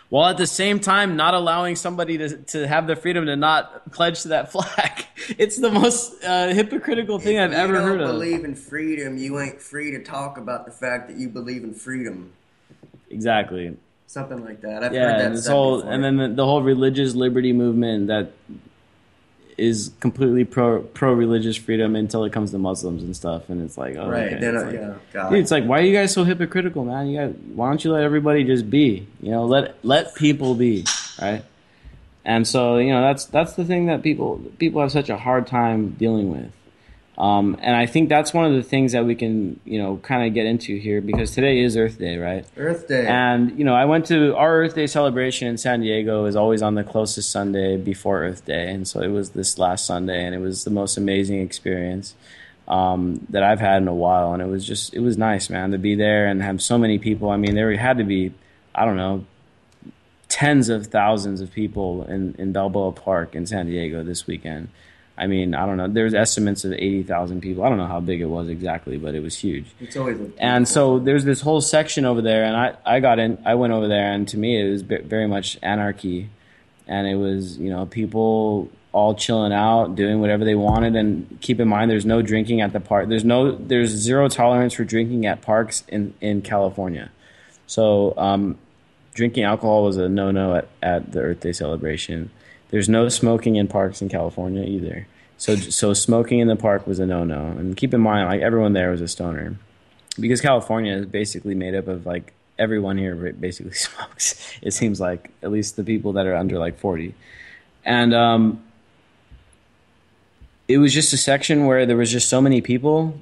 while at the same time not allowing somebody to have the freedom to not pledge to that flag. It's the most hypocritical thing I've ever heard of. If you don't believe in freedom, you ain't free to talk about the fact that you believe in freedom. Exactly. Something like that. I've heard that said before. And then the whole religious liberty movement that is completely pro-religious freedom until it comes to Muslims and stuff, and it's like, oh, right, okay. God. Dude, it's like, why are you guys so hypocritical, man? Why don't you let everybody just be? Let people be, right? And so, that's the thing that people have such a hard time dealing with. And I think that's one of the things that we can, kind of get into here, because today is Earth Day, right? Earth Day. And, I went to our Earth Day celebration in San Diego. Is always on the closest Sunday before Earth Day. And so it was this last Sunday, and it was the most amazing experience that I've had in a while. And it was nice, man, to be there and have so many people. There had to be, I don't know, tens of thousands of people in Balboa Park in San Diego this weekend. I don't know. There's estimates of 80,000 people. I don't know how big it was exactly, but it was huge. It's always and so there's this whole section over there, and I went over there, and to me it was very much anarchy, and it was people all chilling out, doing whatever they wanted. And keep in mind, there's no drinking at the park. There's zero tolerance for drinking at parks in California. So drinking alcohol was a no-no at the Earth Day celebration. There's no smoking in parks in California either. So smoking in the park was a no-no. And keep in mind, like, everyone there was a stoner, because California is basically made up of, like, everyone here basically smokes. It seems like, at least the people that are under like 40. And it was just a section where there was just so many people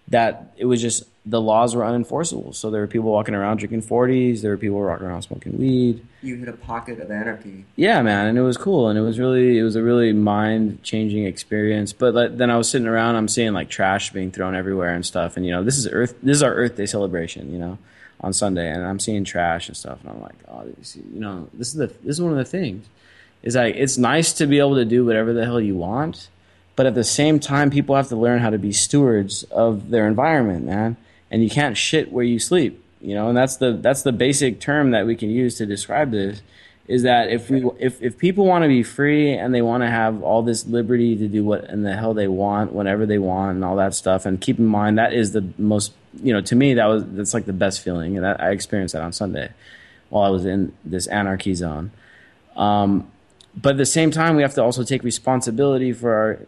that it was just, the laws were unenforceable. So there were people walking around drinking 40s. There were people walking around smoking weed. You hit a pocket of anarchy. Yeah, man, and it was cool, and it was a really mind-changing experience. But then I was sitting around, I'm seeing like trash being thrown everywhere and stuff, and this is our Earth Day celebration, on Sunday, and I'm seeing trash and stuff, and I'm like, oh, this is one of the things. Is like, it's nice to be able to do whatever the hell you want, but at the same time, people have to learn how to be stewards of their environment, man. And you can't shit where you sleep, and that's the basic term that we can use to describe this, is that if people want to be free and they want to have all this liberty to do what in the hell they want, whenever they want, and all that stuff, and keep in mind, that is the most, to me, that's like the best feeling, and I experienced that on Sunday while I was in this anarchy zone. But at the same time, we have to also take responsibility for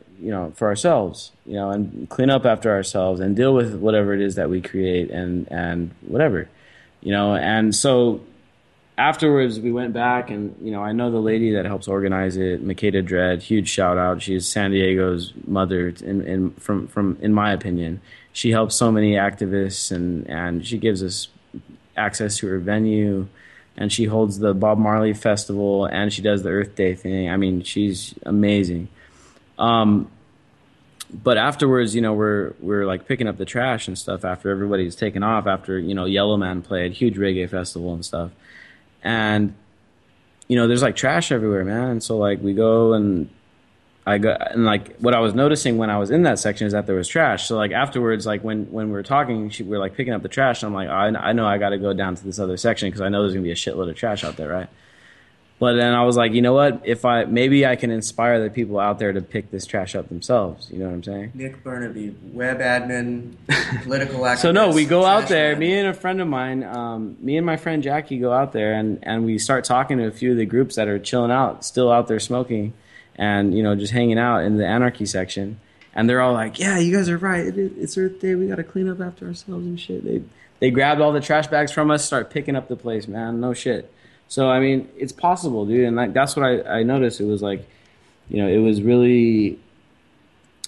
for ourselves, and clean up after ourselves and deal with whatever it is that we create and whatever, and so afterwards we went back, and, I know the lady that helps organize it, Makeda Dredd, huge shout out. She's San Diego's mother in my opinion. She helps so many activists, and she gives us access to her venue. And she holds the Bob Marley Festival, and she does the Earth Day thing. I mean, she's amazing. But afterwards, we're like picking up the trash and stuff after everybody's taken off. After Yellow Man played, huge reggae festival and stuff, and there's like trash everywhere, man. And so like we go, and I go, and like what I was noticing when I was in that section is that there was trash. So like afterwards, like when we were talking, we were like picking up the trash, and I'm like, I know I got to go down to this other section because I know there's gonna be a shitload of trash out there, right? But then I was like, you know what? Maybe I can inspire the people out there to pick this trash up themselves. You know what I'm saying? Nick Bernabe, web admin, political activist. So no, we go out there. Man. Me and a friend of mine, me and my friend Jackie go out there, and we start talking to a few of the groups that are chilling out, still out there smoking, and just hanging out in the anarchy section. And they're all like, yeah, you guys are right. It's Earth Day. We got to clean up after ourselves and shit. They grabbed all the trash bags from us, start picking up the place, man. No shit. So, I mean, it's possible, dude. And that's what I noticed. It was like, it was really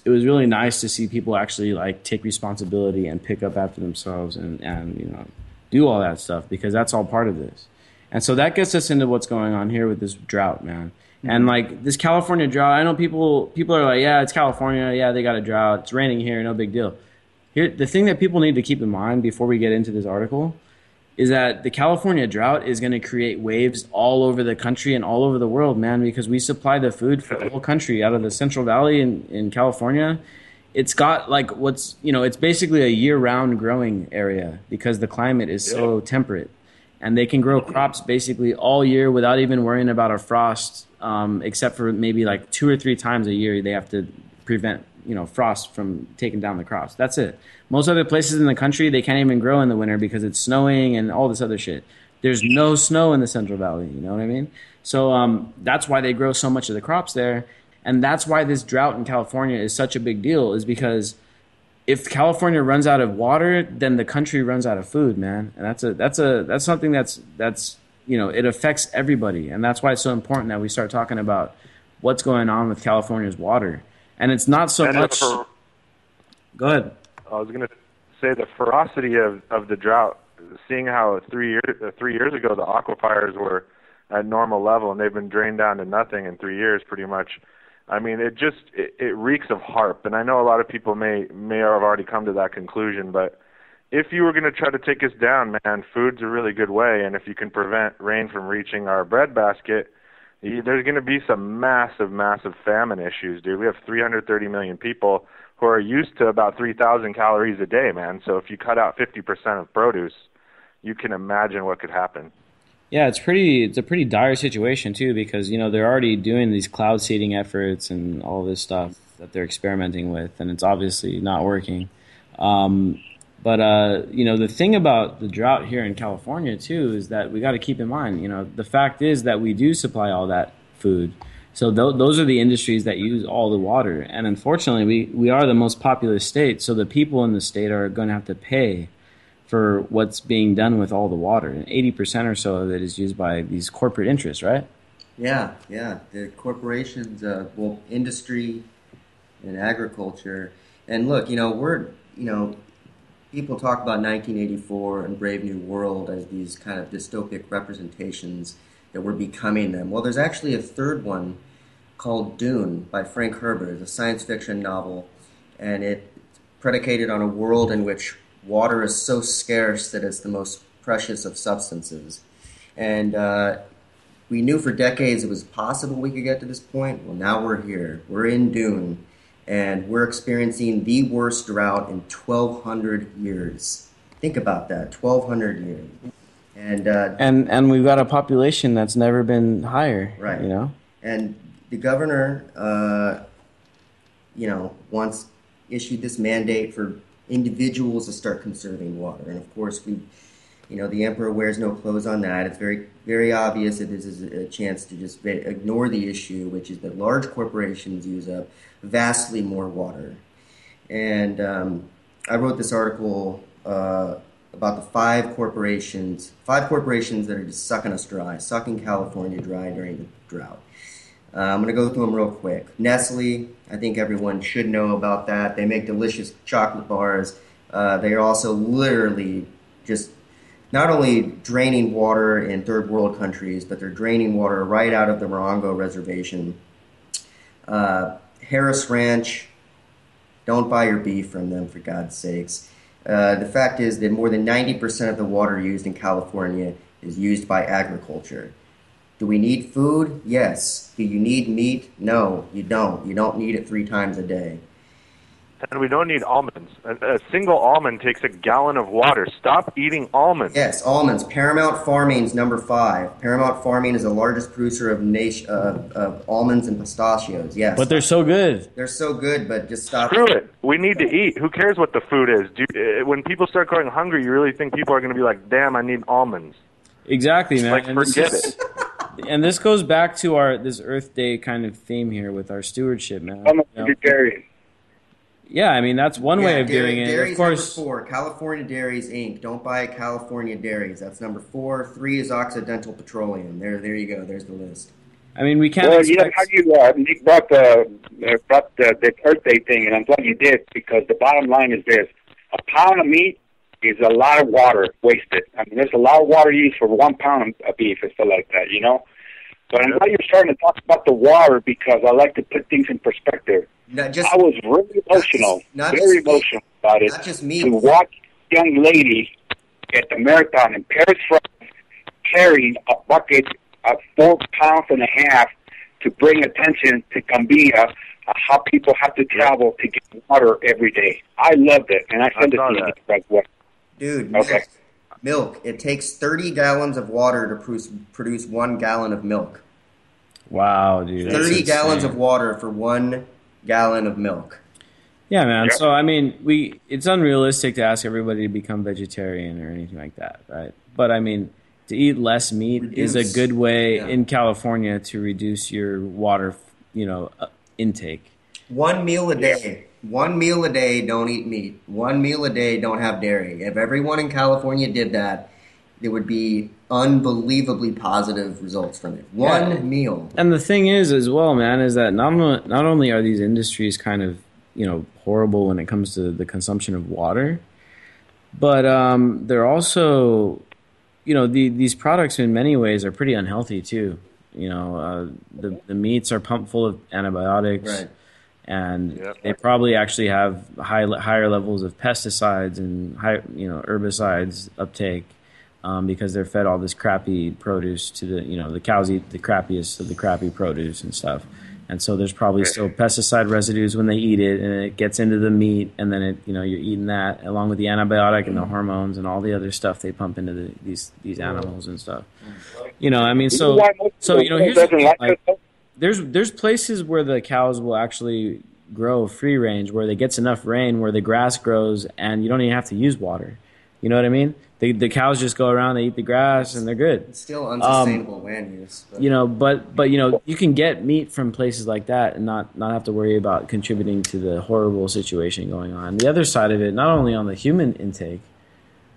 nice to see people actually like take responsibility and pick up after themselves and do all that stuff, because that's all part of this. And so that gets us into what's going on here with this drought, man. Mm-hmm. And like this California drought, I know people are like, yeah, it's California. Yeah, they got a drought. It's raining here. No big deal. Here, the thing that people need to keep in mind before we get into this article is that the California drought is going to create waves all over the country and all over the world, man, because we supply the food for the whole country out of the Central Valley in California. It's got like it's basically a year-round growing area because the climate is so temperate. And they can grow crops basically all year without even worrying about a frost, except for maybe like 2 or 3 times a year they have to prevent frost from taking down the crops. That's it. Most other places in the country, they can't even grow in the winter because it's snowing and all this other shit. There's no snow in the Central Valley, you know what I mean? So that's why they grow so much of the crops there. And that's why this drought in California is such a big deal, is because if California runs out of water, then the country runs out of food, man. And that's something that's it affects everybody. And that's why it's so important that we start talking about what's going on with California's water. And it's not so much. Go ahead. I was going to say the ferocity of the drought. Seeing how 3 years ago the aquifers were at normal level and they've been drained down to nothing in 3 years, pretty much. I mean, it reeks of HAARP, and I know a lot of people may have already come to that conclusion. But if you were going to try to take us down, man, food's a really good way. And if you can prevent rain from reaching our breadbasket, there's going to be some massive, massive famine issues, dude. We have 330 million people who are used to about 3,000 calories a day, man. So if you cut out 50% of produce, you can imagine what could happen. Yeah, it's a pretty dire situation too, because they're already doing these cloud seeding efforts and all this stuff that they're experimenting with, and it's obviously not working. But the thing about the drought here in California too is that we got to keep in mind, the fact is that we do supply all that food. So those are the industries that use all the water. And unfortunately, we are the most populous state, so the people in the state are going to have to pay for what's being done with all the water. And 80% or so of it is used by these corporate interests, right? Yeah. The corporations, industry and agriculture. And look, people talk about 1984 and Brave New World as these kind of dystopic representations that we're becoming them. Well, there's actually a third one called Dune by Frank Herbert. It's a science fiction novel, and it's predicated on a world in which water is so scarce that it's the most precious of substances. And we knew for decades it was possible we could get to this point. Well, now we're here. We're in Dune, and we're experiencing the worst drought in 1,200 years. Think about that, 1,200 years. And we've got a population that's never been higher, right? And the governor, once issued this mandate for individuals to start conserving water, and of course the emperor wears no clothes on that. It's very, very obvious that this is a chance to just ignore the issue, which is that large corporations use up vastly more water. And I wrote this article about the five corporations that are just sucking California dry during the drought. I'm going to go through them real quick. Nestle, I think everyone should know about that. They make delicious chocolate bars. They are also literally just not only draining water in third world countries, but they're draining water right out of the Morongo Reservation. Harris Ranch, don't buy your beef from them, for God's sakes. The fact is that more than 90% of the water used in California is used by agriculture. Do we need food? Yes. Do you need meat? No, you don't. You don't need it 3 times a day. And we don't need almonds. A single almond takes a gallon of water. Stop eating almonds. Yes, almonds. Paramount Farming's number 5. Paramount Farming is the largest producer of almonds and pistachios. Yes. But they're so good. They're so good, but just stop. Screw it. We need to eat. Who cares what the food is? When people start going hungry, you really think people are going to be like, damn, I need almonds. Exactly, man. Like, forget it. And this goes back to this Earth Day kind of theme here with our stewardship, man. I'm a vegetarian. Yeah, I mean, that's one way of doing it. Dairy's of course, number 4. California Dairies, Inc. Don't buy California Dairies. That's number 4. 3 is Occidental Petroleum. There you go. There's the list. I mean, we can't Well, expect... how you, Nick brought the Earth Day thing, and I'm glad you did, because the bottom line is this. A pound of meat is a lot of water wasted. I mean, there's a lot of water used for 1 pound of beef and stuff like that, But I'm glad you're starting to talk about the water, because I like to put things in perspective. I was really emotional, very emotional about it. Not just me. To watch a young lady at the marathon in Paris, France, carrying a bucket of 4.5 pounds to bring attention to Gambia, how people have to travel to get water every day. I loved it, and I sent it to you right away. Dude, okay. Milk. It takes 30 gallons of water to produce 1 gallon of milk. Wow, dude. 30 gallons of water for 1 gallon of milk. Yeah, man. Yep. So, I mean, it's unrealistic to ask everybody to become vegetarian or anything like that, right? But, I mean, to eat less meat is a good way in California to reduce your water, intake. 1 meal a day. 1 meal a day, don't eat meat. 1 meal a day, don't have dairy. If everyone in California did that, there would be unbelievably positive results from it. One meal. And the thing is, as well, man, is that not only are these industries kind of, horrible when it comes to the consumption of water, but they're also, these products in many ways are pretty unhealthy too. The meats are pumped full of antibiotics. Right. And they probably actually have higher levels of pesticides and herbicides uptake because they're fed all this crappy produce to the cows eat the crappiest of the crappy produce and stuff, and so there's probably still pesticide residues when they eat it, and it gets into the meat, and then you're eating that along with the antibiotic and the hormones and all the other stuff they pump into these animals and stuff. Here's the thing, There's places where the cows will actually grow free range, where it gets enough rain, where the grass grows, and you don't even have to use water. You know what I mean? The cows just go around, they eat the grass, and they're good. It's still unsustainable land use. But. You know, but you know, you can get meat from places like that and not have to worry about contributing to the horrible situation going on. The other side of it, not only on the human intake,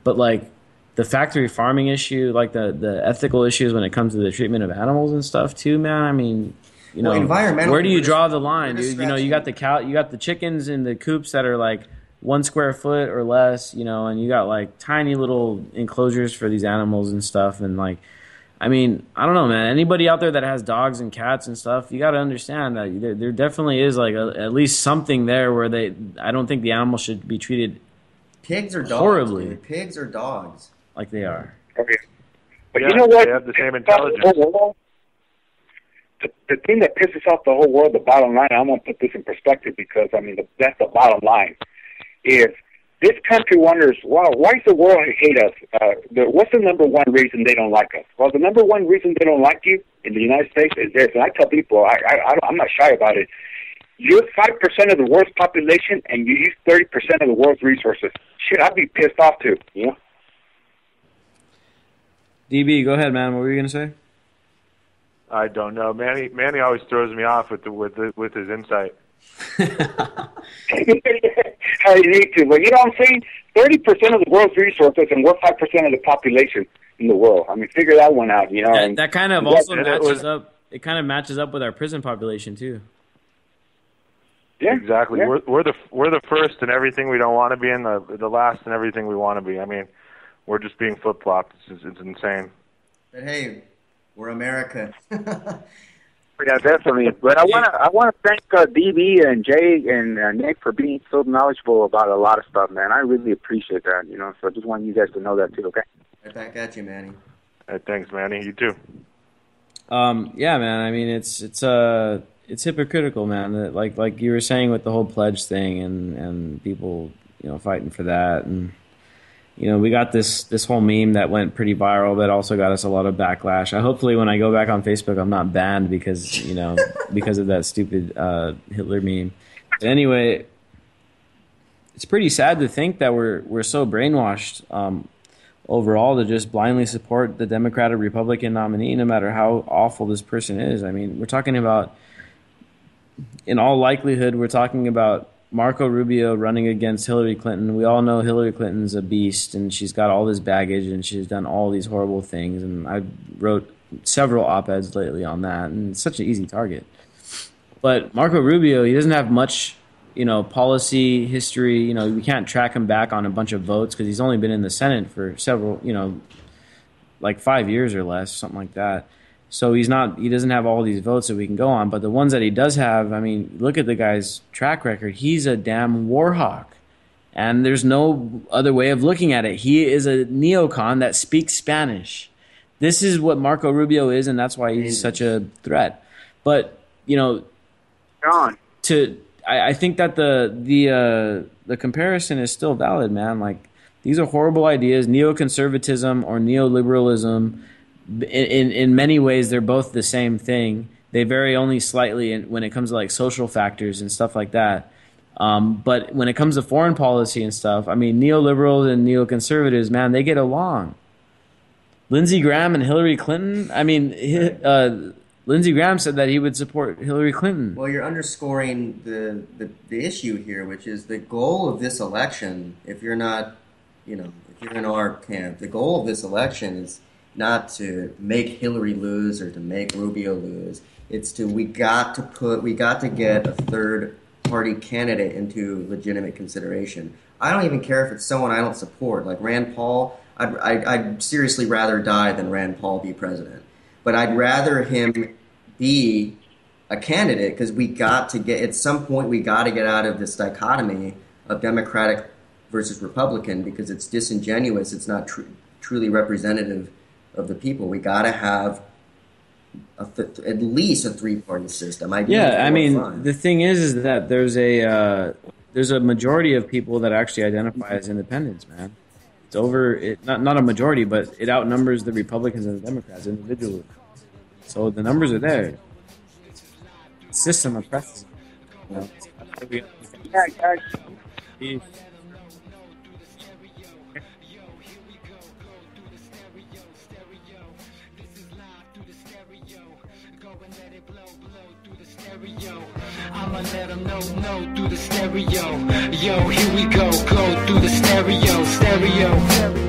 but like the factory farming issue, like the ethical issues when it comes to the treatment of animals and stuff too, man. I mean, you know, where do you draw the line, dude? You know, you got the chickens in the coops that are like 1 square foot or less, you know, and you got like tiny little enclosures for these animals and stuff. And like, I mean, I don't know, man. Anybody out there that has dogs and cats and stuff, you got to understand that there definitely is like at least something there where I don't think the animals should be treated pigs or dogs, horribly. Dude. Pigs or dogs, like they are. Okay. But yeah, you know what? They have the same intelligence. The thing that pisses off the whole world, the bottom line, I'm going to put this in perspective because, I mean, that's the bottom line. If this country wonders, wow, why does the world hate us? What's the number one reason they don't like us? Well, the number one reason they don't like you in the United States is this. And I tell people, I'm not shy about it. You're 5% of the world's population, and you use 30% of the world's resources. Shit, I'd be pissed off too. You know. DB, go ahead, man. What were you gonna say? I don't know. Manny always throws me off with his insight. How you need to, but you know what I'm saying? 30% of the world's resources, and we're 5% of the population in the world. I mean, figure that one out. You know, that kind of also matches up. It kind of matches up with our prison population too. Yeah, exactly. Yeah. We're the first in everything we don't want to be, and the last in everything we want to be. I mean, we're just being flip flopped. It's insane. But hey, we're America. Yeah, definitely. But I want to thank DB and Jay and Nick for being so knowledgeable about a lot of stuff, man. I really appreciate that. You know, so I just want you guys to know that too. Okay. Right back at you, Manny. Thanks, Manny. You too. Yeah, man. I mean, it's hypocritical, man. That like you were saying with the whole pledge thing and people, you know, fighting for that. And you know, we got this whole meme that went pretty viral that also got us a lot of backlash. Hopefully when I go back on Facebook, I'm not banned because, you know, because of that stupid Hitler meme. But anyway, it's pretty sad to think that we're so brainwashed overall to just blindly support the Democrat or Republican nominee no matter how awful this person is. I mean, we're talking about, in all likelihood, we're talking about Marco Rubio running against Hillary Clinton. We all know Hillary Clinton's a beast, and she's got all this baggage, and she's done all these horrible things. And I wrote several op-eds lately on that, and it's such an easy target. But Marco Rubio, he doesn't have much, you know, policy history. You know, we can't track him back on a bunch of votes because he's only been in the Senate for several, you know, like 5 years or less, something like that. So he doesn't have all these votes that we can go on. But the ones that he does have, I mean, look at the guy's track record. He's a damn war hawk. And there's no other way of looking at it. He is a neocon that speaks Spanish. This is what Marco Rubio is, and that's why he's such a threat. But, you know, I think that the comparison is still valid, man. Like, these are horrible ideas. Neoconservatism or neoliberalism, in many ways, they're both the same thing. They vary only slightly when it comes to like social factors and stuff like that. But when it comes to foreign policy and stuff, I mean, neoliberals and neoconservatives, man, they get along. Lindsey Graham and Hillary Clinton, I mean, Lindsey Graham said that he would support Hillary Clinton. Well, you're underscoring the issue here, which is the goal of this election, if you're not, you know, if you're in our camp, the goal of this election is not to make Hillary lose or to make Rubio lose. It's we got to get a third party candidate into legitimate consideration. I don't even care if it's someone I don't support, like Rand Paul. I'd seriously rather die than Rand Paul be president. But I'd rather him be a candidate because at some point we got to get out of this dichotomy of Democratic versus Republican because it's disingenuous. It's not truly representative of the people. We got to have at least a three-party system. I mean, the thing is that there's a majority of people that actually identify as independents, man. It's not a majority, but it outnumbers the Republicans and the Democrats individually. So the numbers are there. The system oppresses. You know? I'ma let them know through the stereo. Yo, here we go through the stereo.